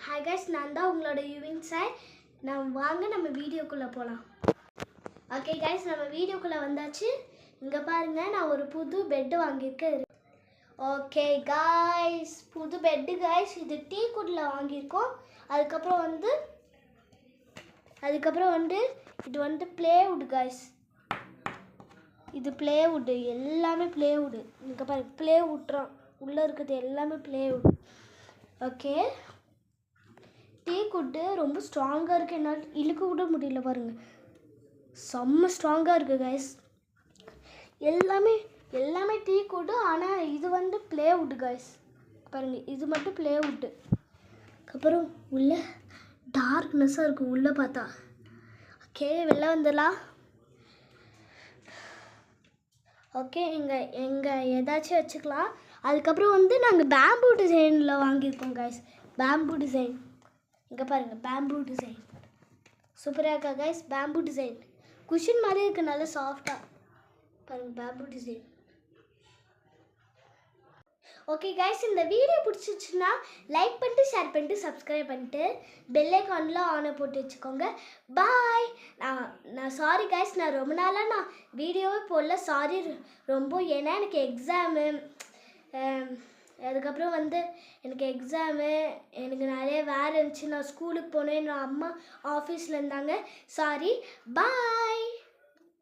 Hi guys, நான் தான் உங்களோட யுவின் சார். வாங்க நம்ம வீடியோக்குள்ளே போகலாம். ஓகே கைஸ், நம்ம வீடியோக்குள்ளே வந்தாச்சு. இங்கே பாருங்கள், நான் ஒரு புது பெட்டு வாங்கியிருக்கேன். ஓகே கைஸ், புது பெட்டு கைஸ். இது டீக்குட்டில் வாங்கியிருக்கோம். அதுக்கப்புறம் வந்து இது ப்ளேவுட் கைஸ். இது ப்ளேவுட்டு, எல்லாமே ப்ளேவுட்டு. இங்கே பாருங்கள், ப்ளேவுட்றான். உள்ளே இருக்கிறது எல்லாமே ப்ளேவுட். ஓகே, டீக்குட்டு ரொம்ப ஸ்ட்ராங்காக இருக்குது. என்னால் இழுக்க கூட முடியல பாருங்கள். செம்ம ஸ்ட்ராங்காக இருக்குது கைஸ். எல்லாமே டீக்குட்டு. ஆனால் இது ப்ளேவுட் கைஸ். பாருங்கள், இது மட்டும் ப்ளேவுட்டு. அப்புறம் உள்ளே டார்க்னஸ்ஸாக இருக்குது உள்ளே பார்த்தா. ஓகே, வெளில வந்துடலாம். ஓகே, எங்கே ஏதாச்சும் வச்சுக்கலாம். அதுக்கப்புறம் நாங்கள் பேம்பூ டிசைனில் வாங்கியிருக்கோம் கைஸ். பேம்பூ டிசைன் இங்கே பாருங்கள், பேம்பூ டிசைன் சூப்பராக இருக்கா கைஸ். பேம்பூ டிசைன் குஷன் மாதிரி இருக்குது, நல்லா சாஃப்டாக. பாருங்கள், பேம்பூ டிசைன். ஓகே கைஸ், இந்த வீடியோ பிடிச்சிச்சுன்னா லைக் பண்ணிட்டு, ஷேர் பண்ணிட்டு, சப்ஸ்கிரைப் பண்ணிட்டு, பெல் ஐக்கானில் ஆனை போட்டு வச்சுக்கோங்க. பாய். நான் சாரி கைஸ், நான் ரொம்ப நாளாக வீடியோவே போடல. சாரி ரொம்ப. ஏன்னா எனக்கு எக்ஸாமு, அதுக்கப்புறம் எனக்கு எக்ஸாமு, எனக்கு நிறைய வேலை இருந்துச்சு. நான் ஸ்கூலுக்கு போனேன். என் அம்மா ஆஃபீஸில் இருந்தாங்க. சாரி. பாய்.